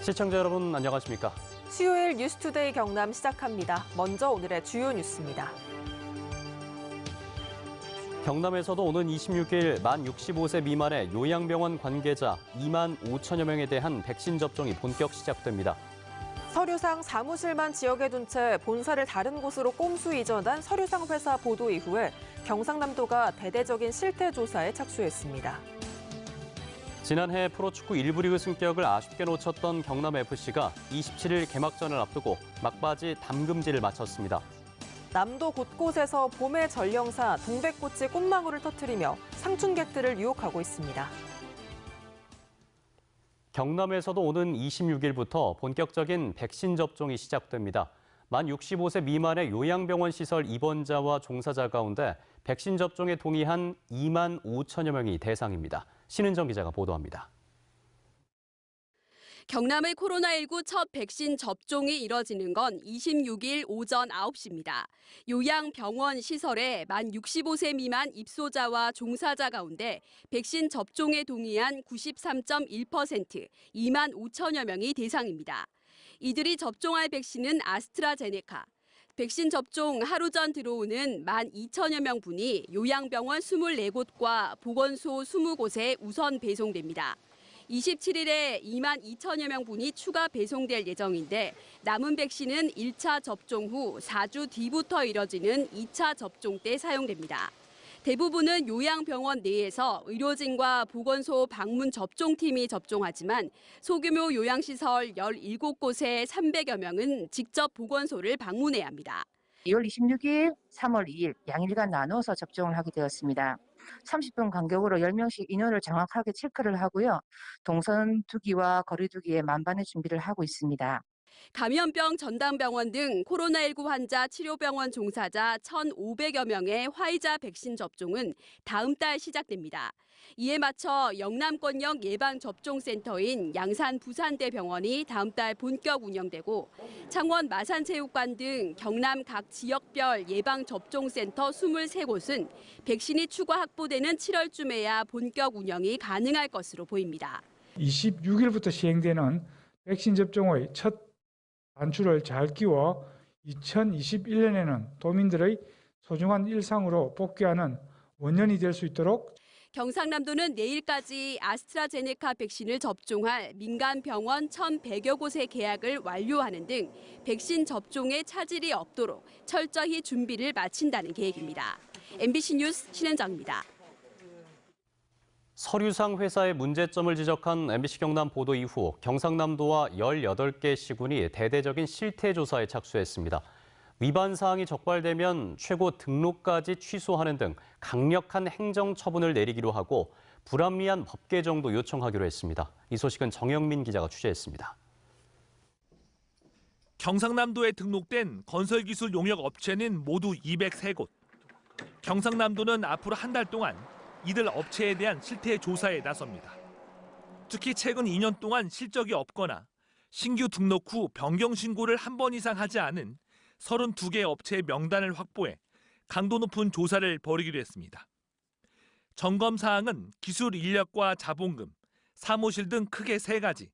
시청자 여러분 안녕하십니까? 수요일 뉴스투데이 경남 시작합니다. 먼저 오늘의 주요 뉴스입니다. 경남에서도 오는 26일 만 65세 미만의 요양병원 관계자 2만 5천여 명에 대한 백신 접종이 본격 시작됩니다. 서류상 사무실만 지역에 둔 채 본사를 다른 곳으로 꼼수 이전한 서류상 회사 보도 이후에 경상남도가 대대적인 실태 조사에 착수했습니다. 지난해 프로축구 1부 리그 승격을 아쉽게 놓쳤던 경남FC가 27일 개막전을 앞두고 막바지 담금질을 마쳤습니다. 남도 곳곳에서 봄의 전령사 동백꽃이 꽃망울을 터뜨리며 상춘객들을 유혹하고 있습니다. 경남에서도 오는 26일부터 본격적인 백신 접종이 시작됩니다. 만 65세 미만의 요양병원 시설 입원자와 종사자 가운데 백신 접종에 동의한 2만 5천여 명이 대상입니다. 신은정 기자가 보도합니다. 경남의 코로나19 첫 백신 접종이 이뤄지는 건 26일 오전 9시입니다. 요양병원 시설에 만 65세 미만 입소자와 종사자 가운데 백신 접종에 동의한 93.1%, 2만 5천여 명이 대상입니다. 이들이 접종할 백신은 아스트라제네카. 백신 접종 하루 전 들어오는 12,000여 명분이 요양병원 24곳과 보건소 20곳에 우선 배송됩니다. 27일에 22,000여 명분이 추가 배송될 예정인데 남은 백신은 1차 접종 후 4주 뒤부터 이뤄지는 2차 접종 때 사용됩니다. 대부분은 요양병원 내에서 의료진과 보건소 방문 접종팀이 접종하지만 소규모 요양시설 17곳의 300여 명은 직접 보건소를 방문해야 합니다. 2월 26일, 3월 2일 양일간 나눠서 접종을 하게 되었습니다. 30분 간격으로 10명씩 인원을 정확하게 체크를 하고요. 동선 두기와 거리 두기에 만반의 준비를 하고 있습니다. 감염병 전담병원 등 코로나19 환자 치료병원 종사자 1,500여 명의 화이자 백신 접종은 다음 달 시작됩니다. 이에 맞춰 영남권역 예방접종센터인 양산 부산대병원이 다음 달 본격 운영되고 창원 마산체육관 등 경남 각 지역별 예방접종센터 23곳은 백신이 추가 확보되는 7월쯤에야 본격 운영이 가능할 것으로 보입니다. 26일부터 시행되는 백신 접종의 첫 단추를 잘 끼워 2021년에는 도민들의 소중한 일상으로 복귀하는 원년이 될 수 있도록 경상남도는 내일까지 아스트라제네카 백신을 접종할 민간 병원 1,100여 곳의 계약을 완료하는 등 백신 접종에 차질이 없도록 철저히 준비를 마친다는 계획입니다. MBC 뉴스 신은정입니다. 서류상 회사의 문제점을 지적한 MBC 경남 보도 이후 경상남도와 18개 시군이 대대적인 실태 조사에 착수했습니다. 위반 사항이 적발되면 최고 등록까지 취소하는 등 강력한 행정 처분을 내리기로 하고 불합리한 법 개정도 요청하기로 했습니다. 이 소식은 정영민 기자가 취재했습니다. 경상남도에 등록된 건설기술 용역 업체는 모두 203곳. 경상남도는 앞으로 한 달 동안 이들 업체에 대한 실태 조사에 나섭니다. 특히 최근 2년 동안 실적이 없거나 신규 등록 후 변경 신고를 한 번 이상 하지 않은 32개 업체의 명단을 확보해 강도 높은 조사를 벌이기로 했습니다. 점검 사항은 기술 인력과 자본금, 사무실 등 크게 3가지.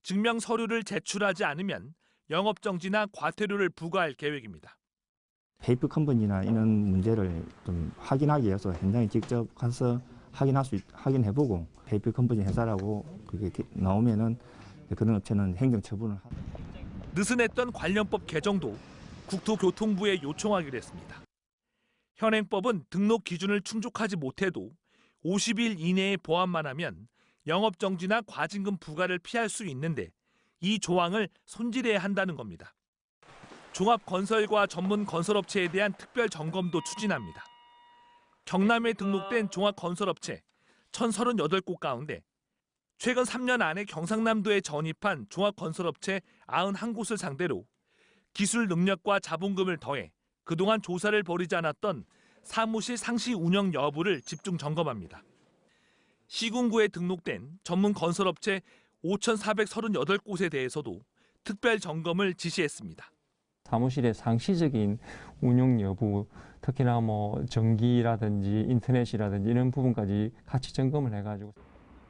증명 서류를 제출하지 않으면 영업정지나 과태료를 부과할 계획입니다. 페이퍼 컴퍼니나 이런 문제를 좀 확인하기 위해서 현장에 직접 가서 확인해보고 페이퍼 컴퍼니 회사라고 그게 나오면은 그런 업체는 행정처분을 하고. 느슨했던 관련법 개정도 국토교통부에 요청하기로 했습니다. 현행법은 등록 기준을 충족하지 못해도 50일 이내에 보완만 하면 영업정지나 과징금 부과를 피할 수 있는데 이 조항을 손질해야 한다는 겁니다. 종합건설과 전문 건설업체에 대한 특별 점검도 추진합니다. 경남에 등록된 종합건설업체 1,038곳 가운데 최근 3년 안에 경상남도에 전입한 종합건설업체 91곳을 상대로 기술 능력과 자본금을 더해 그동안 조사를 벌이지 않았던 사무실 상시 운영 여부를 집중 점검합니다. 시군구에 등록된 전문 건설업체 5,438곳에 대해서도 특별 점검을 지시했습니다. 사무실의 상시적인 운영 여부, 특히나 전기라든지 인터넷이라든지 이런 부분까지 같이 점검을 해가지고.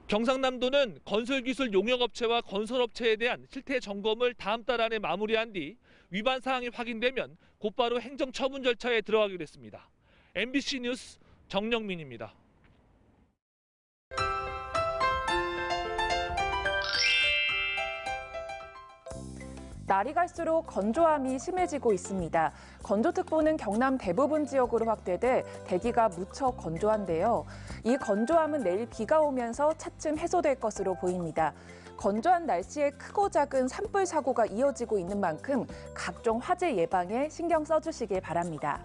경상남도는 건설기술 용역업체와 건설업체에 대한 실태 점검을 다음 달 안에 마무리한 뒤 위반 사항이 확인되면 곧바로 행정처분 절차에 들어가기로 했습니다. MBC 뉴스 정영민입니다. 날이 갈수록 건조함이 심해지고 있습니다. 건조특보는 경남 대부분 지역으로 확대돼 대기가 무척 건조한데요. 이 건조함은 내일 비가 오면서 차츰 해소될 것으로 보입니다. 건조한 날씨에 크고 작은 산불 사고가 이어지고 있는 만큼 각종 화재 예방에 신경 써주시길 바랍니다.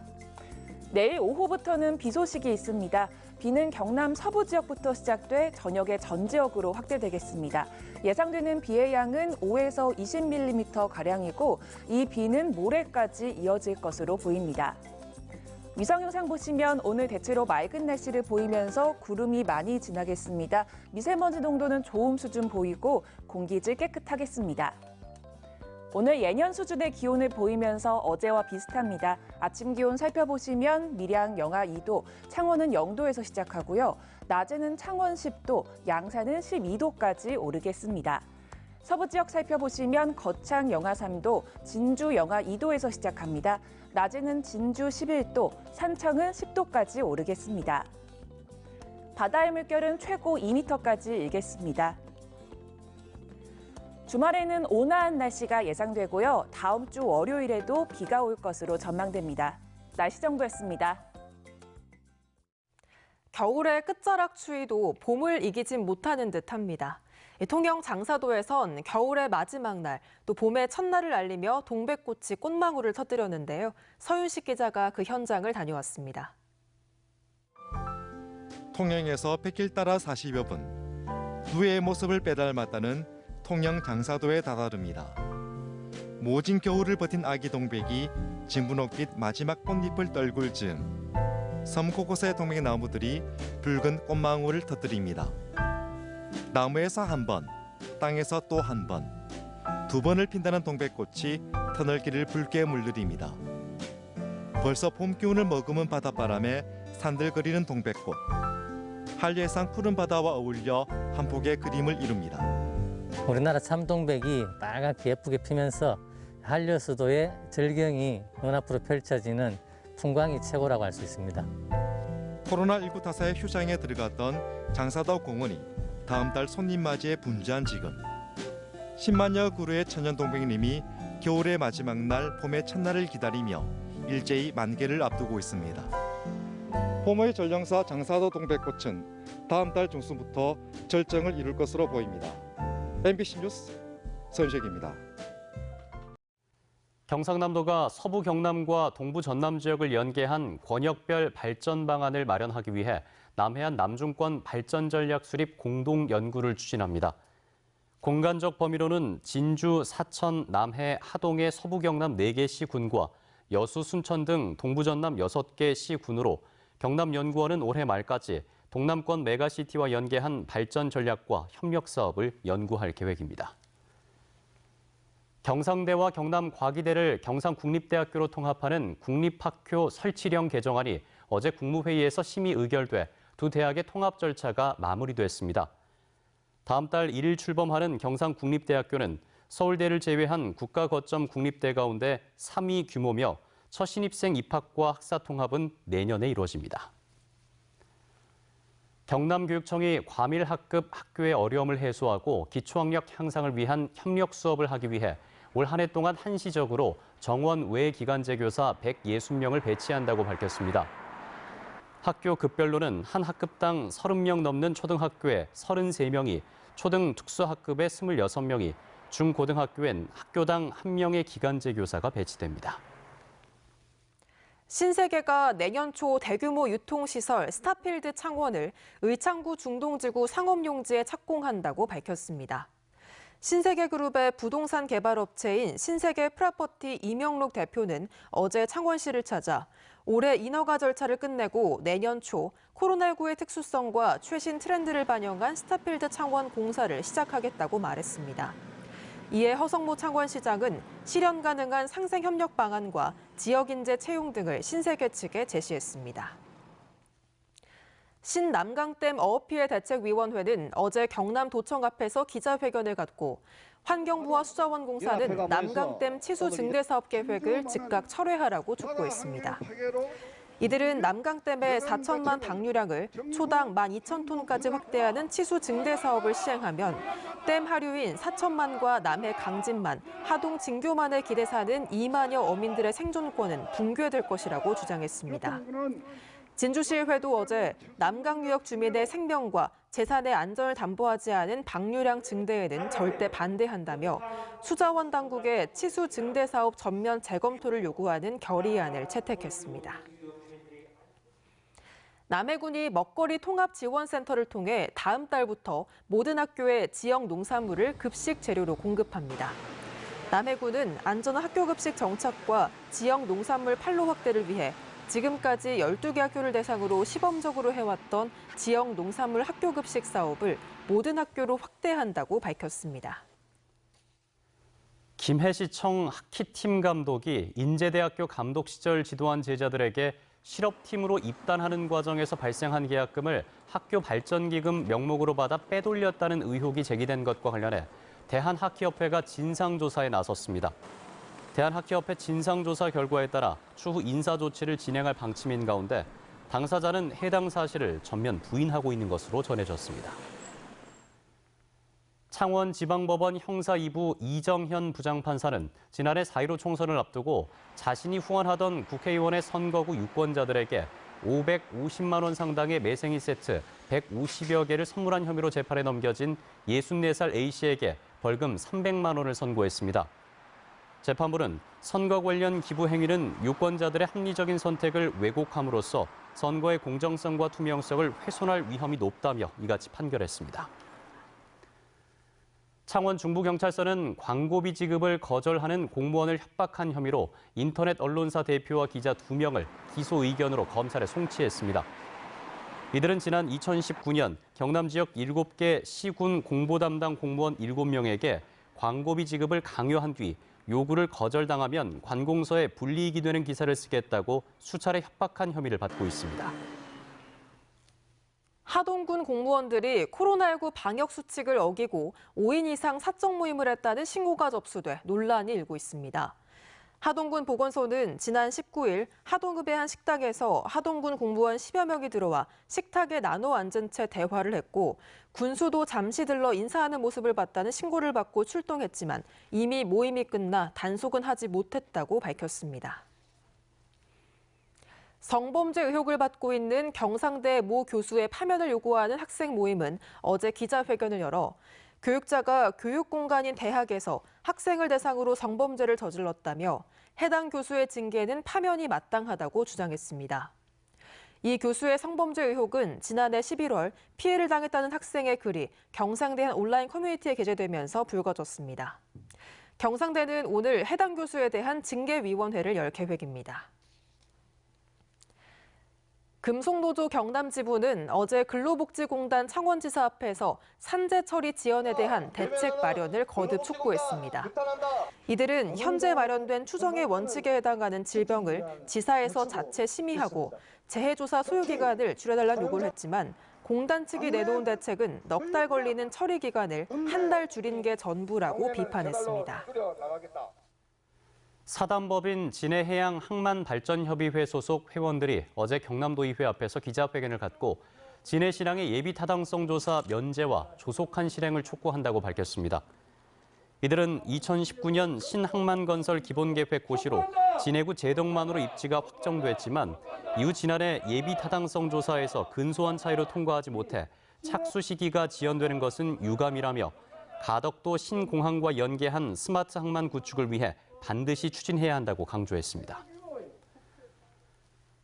내일 오후부터는 비 소식이 있습니다. 비는 경남 서부 지역부터 시작돼 저녁에 전 지역으로 확대되겠습니다. 예상되는 비의 양은 5에서 20mm가량이고 이 비는 모레까지 이어질 것으로 보입니다. 위성 영상 보시면 오늘 대체로 맑은 날씨를 보이면서 구름이 많이 지나겠습니다. 미세먼지 농도는 좋음 수준 보이고 공기질 깨끗하겠습니다. 오늘 예년 수준의 기온을 보이면서 어제와 비슷합니다. 아침 기온 살펴보시면 밀양 영하 2도, 창원은 0도에서 시작하고요. 낮에는 창원 10도, 양산은 12도까지 오르겠습니다. 서부 지역 살펴보시면 거창 영하 3도, 진주 영하 2도에서 시작합니다. 낮에는 진주 11도, 산청은 10도까지 오르겠습니다. 바다의 물결은 최고 2m까지 일겠습니다. 주말에는 온화한 날씨가 예상되고요. 다음 주 월요일에도 비가 올 것으로 전망됩니다. 날씨 정보였습니다. 겨울의 끝자락 추위도 봄을 이기진 못하는 듯합니다. 통영 장사도에선 겨울의 마지막 날, 또 봄의 첫날을 알리며 동백꽃이 꽃망울을 터뜨렸는데요. 서윤식 기자가 그 현장을 다녀왔습니다. 통영에서 백길 따라 40여 분, 누에의 모습을 빼닮았다는 통영 장사도에 다다릅니다. 모진 겨울을 버틴 아기 동백이 진분홍빛 마지막 꽃잎을 떨굴 즈음 섬 곳곳의 동백나무들이 붉은 꽃망울을 터뜨립니다. 나무에서 한 번, 땅에서 또 한 번, 두 번을 핀다는 동백꽃이 터널길을 붉게 물들입니다. 벌써 봄 기운을 머금은 바닷바람에 산들거리는 동백꽃, 한려해상 푸른 바다와 어울려 한 폭의 그림을 이룹니다. 우리나라 참동백이 빨갛게 예쁘게 피면서 한려수도의 절경이 눈앞으로 펼쳐지는 풍광이 최고라고 할 수 있습니다. 코로나19 탓에 휴장에 들어갔던 장사도 공원이 다음 달 손님 맞이에 분주한 지금 10만여 그루의 천연동백님이 겨울의 마지막 날 봄의 첫날을 기다리며 일제히 만개를 앞두고 있습니다. 봄의 전령사 장사도 동백꽃은 다음 달 중순부터 절정을 이룰 것으로 보입니다. MBC 뉴스 서윤식입니다. 경상남도가 서부 경남과 동부 전남 지역을 연계한 권역별 발전 방안을 마련하기 위해 남해안 남중권 발전 전략 수립 공동 연구를 추진합니다. 공간적 범위로는 진주, 사천, 남해, 하동의 서부 경남 4개 시군과 여수, 순천 등 동부 전남 6개 시군으로 경남연구원은 올해 말까지 동남권 메가시티와 연계한 발전 전략과 협력 사업을 연구할 계획입니다. 경상대와 경남과기대를 경상국립대학교로 통합하는 국립학교 설치령 개정안이 어제 국무회의에서 심의 의결돼 두 대학의 통합 절차가 마무리됐습니다. 다음 달 1일 출범하는 경상국립대학교는 서울대를 제외한 국가거점 국립대 가운데 3위 규모며 첫 신입생 입학과 학사 통합은 내년에 이루어집니다. 경남교육청이 과밀 학급 학교의 어려움을 해소하고 기초학력 향상을 위한 협력 수업을 하기 위해 올 한 해 동안 한시적으로 정원 외 기간제 교사 160명을 배치한다고 밝혔습니다. 학교 급별로는 한 학급당 30명 넘는 초등학교에 33명이, 초등 특수학급에 26명이, 중고등학교엔 학교당 1명의 기간제 교사가 배치됩니다. 신세계가 내년 초 대규모 유통시설 스타필드 창원을 의창구 중동지구 상업용지에 착공한다고 밝혔습니다. 신세계그룹의 부동산 개발업체인 신세계 프라퍼티 이명록 대표는 어제 창원시를 찾아 올해 인허가 절차를 끝내고 내년 초 코로나19의 특수성과 최신 트렌드를 반영한 스타필드 창원 공사를 시작하겠다고 말했습니다. 이에 허성모 창원시장은 실현 가능한 상생협력 방안과 지역인재 채용 등을 신세계 측에 제시했습니다. 신남강댐 어업피해 대책위원회는 어제 경남도청 앞에서 기자회견을 갖고 환경부와 수자원공사는 남강댐 치수 증대 사업 계획을 즉각 철회하라고 촉구했습니다. 이들은 남강댐의 4천만 방류량을 초당 12,000톤까지 확대하는 치수 증대 사업을 시행하면 댐 하류인 4천만과 남해 강진만, 하동 진교만을 기대 사는 2만여 어민들의 생존권은 붕괴될 것이라고 주장했습니다. 진주시의회도 어제 남강유역 주민의 생명과 재산의 안전을 담보하지 않은 방류량 증대에는 절대 반대한다며 수자원 당국의 치수 증대 사업 전면 재검토를 요구하는 결의안을 채택했습니다. 남해군이 먹거리 통합지원센터를 통해 다음 달부터 모든 학교에 지역 농산물을 급식 재료로 공급합니다. 남해군은 안전한 학교 급식 정착과 지역 농산물 판로 확대를 위해 지금까지 12개 학교를 대상으로 시범적으로 해왔던 지역 농산물 학교 급식 사업을 모든 학교로 확대한다고 밝혔습니다. 김해시청 하키팀 감독이 인제대학교 감독 시절 지도한 제자들에게 실업팀으로 입단하는 과정에서 발생한 계약금을 학교 발전기금 명목으로 받아 빼돌렸다는 의혹이 제기된 것과 관련해 대한하키협회가 진상조사에 나섰습니다. 대한하키협회 진상조사 결과에 따라 추후 인사조치를 진행할 방침인 가운데 당사자는 해당 사실을 전면 부인하고 있는 것으로 전해졌습니다. 창원지방법원 형사 2부 이정현 부장판사는 지난해 4.15 총선을 앞두고 자신이 후원하던 국회의원의 선거구 유권자들에게 550만 원 상당의 매생이 세트 150여 개를 선물한 혐의로 재판에 넘겨진 64살 A씨에게 벌금 300만 원을 선고했습니다. 재판부는 선거 관련 기부 행위는 유권자들의 합리적인 선택을 왜곡함으로써 선거의 공정성과 투명성을 훼손할 위험이 높다며 이같이 판결했습니다. 창원 중부경찰서는 광고비 지급을 거절하는 공무원을 협박한 혐의로 인터넷 언론사 대표와 기자 2명을 기소 의견으로 검찰에 송치했습니다. 이들은 지난 2019년 경남 지역 7개 시군 공보 담당 공무원 7명에게 광고비 지급을 강요한 뒤 요구를 거절당하면 관공서에 불이익이 되는 기사를 쓰겠다고 수차례 협박한 혐의를 받고 있습니다. 하동군 공무원들이 코로나19 방역 수칙을 어기고 5인 이상 사적 모임을 했다는 신고가 접수돼 논란이 일고 있습니다. 하동군 보건소는 지난 19일 하동읍의 한 식당에서 하동군 공무원 10여 명이 들어와 식탁에 나눠 앉은 채 대화를 했고 군수도 잠시 들러 인사하는 모습을 봤다는 신고를 받고 출동했지만 이미 모임이 끝나 단속은 하지 못했다고 밝혔습니다. 성범죄 의혹을 받고 있는 경상대 모 교수의 파면을 요구하는 학생 모임은 어제 기자회견을 열어 교육자가 교육 공간인 대학에서 학생을 대상으로 성범죄를 저질렀다며 해당 교수의 징계는 파면이 마땅하다고 주장했습니다. 이 교수의 성범죄 의혹은 지난해 11월 피해를 당했다는 학생의 글이 경상대 한 온라인 커뮤니티에 게재되면서 불거졌습니다. 경상대는 오늘 해당 교수에 대한 징계위원회를 열 계획입니다. 금속노조 경남지부는 어제 근로복지공단 창원지사 앞에서 산재 처리 지연에 대한 대책 마련을 거듭 촉구했습니다. 이들은 현재 마련된 추정의 원칙에 해당하는 질병을 지사에서 자체 심의하고 재해조사 소요기간을 줄여달라는 요구를 했지만 공단 측이 내놓은 대책은 넉 달 걸리는 처리 기간을 한 달 줄인 게 전부라고 비판했습니다. 사단법인 진해해양항만발전협의회 소속 회원들이 어제 경남도의회 앞에서 기자회견을 갖고 진해신항의 예비타당성 조사 면제와 조속한 실행을 촉구한다고 밝혔습니다. 이들은 2019년 신항만건설 기본계획 고시로 진해구 제덕만으로 입지가 확정됐지만 이후 지난해 예비타당성 조사에서 근소한 차이로 통과하지 못해 착수 시기가 지연되는 것은 유감이라며 가덕도 신공항과 연계한 스마트 항만 구축을 위해 반드시 추진해야 한다고 강조했습니다.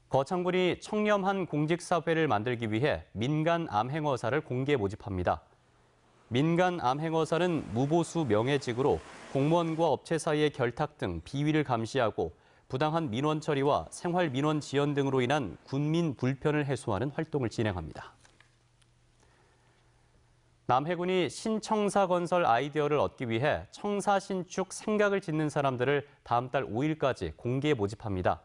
거창군이 청렴한 공직사회를 만들기 위해 민간 암행어사를 공개 모집합니다. 민간 암행어사는 무보수 명예직으로 공무원과 업체 사이의 결탁 등 비위를 감시하고 부당한 민원 처리와 생활 민원 지연 등으로 인한 군민 불편을 해소하는 활동을 진행합니다. 남해군이 신청사 건설 아이디어를 얻기 위해 청사 신축 생각을 짓는 사람들을 다음 달 5일까지 공개 모집합니다.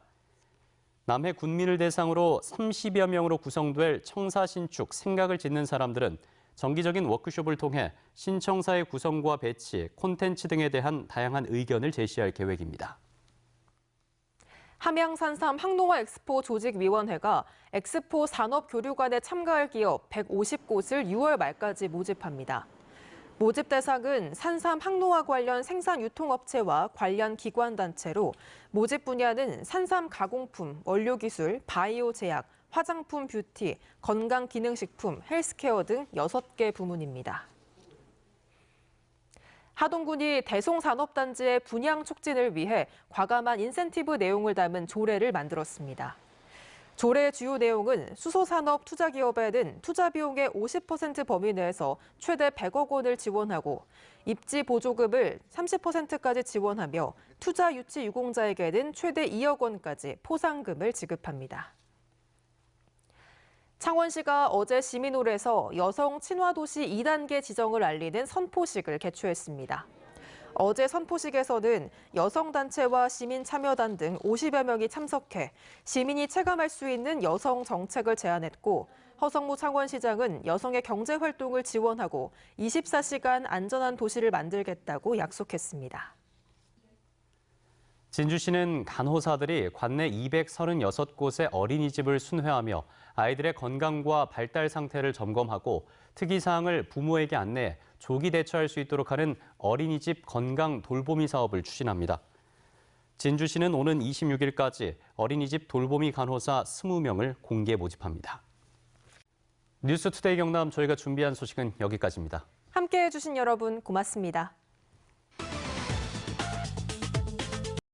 남해 군민을 대상으로 30여 명으로 구성될 청사 신축 생각을 짓는 사람들은 정기적인 워크숍을 통해 신청사의 구성과 배치, 콘텐츠 등에 대한 다양한 의견을 제시할 계획입니다. 함양산삼 항노화 엑스포 조직위원회가 엑스포 산업교류관에 참가할 기업 150곳을 6월 말까지 모집합니다. 모집 대상은 산삼 항노화 관련 생산 유통업체와 관련 기관단체로 모집 분야는 산삼 가공품, 원료기술, 바이오 제약, 화장품 뷰티, 건강기능식품, 헬스케어 등 6개 부문입니다. 하동군이 대송산업단지의 분양 촉진을 위해 과감한 인센티브 내용을 담은 조례를 만들었습니다. 조례의 주요 내용은 수소산업 투자기업에는 투자 비용의 50% 범위 내에서 최대 100억 원을 지원하고 입지 보조금을 30%까지 지원하며 투자 유치 유공자에게는 최대 2억 원까지 포상금을 지급합니다. 창원시가 어제 시민홀에서 여성 친화도시 2단계 지정을 알리는 선포식을 개최했습니다. 어제 선포식에서는 여성단체와 시민참여단 등 50여 명이 참석해 시민이 체감할 수 있는 여성 정책을 제안했고 허성무 창원시장은 여성의 경제활동을 지원하고 24시간 안전한 도시를 만들겠다고 약속했습니다. 진주시는 간호사들이 관내 236곳의 어린이집을 순회하며 아이들의 건강과 발달 상태를 점검하고 특이사항을 부모에게 안내, 조기 대처할 수 있도록 하는 어린이집 건강 돌보미 사업을 추진합니다. 진주시는 오는 26일까지 어린이집 돌보미 간호사 20명을 공개 모집합니다. 뉴스투데이 경남 저희가 준비한 소식은 여기까지입니다. 함께해 주신 여러분 고맙습니다.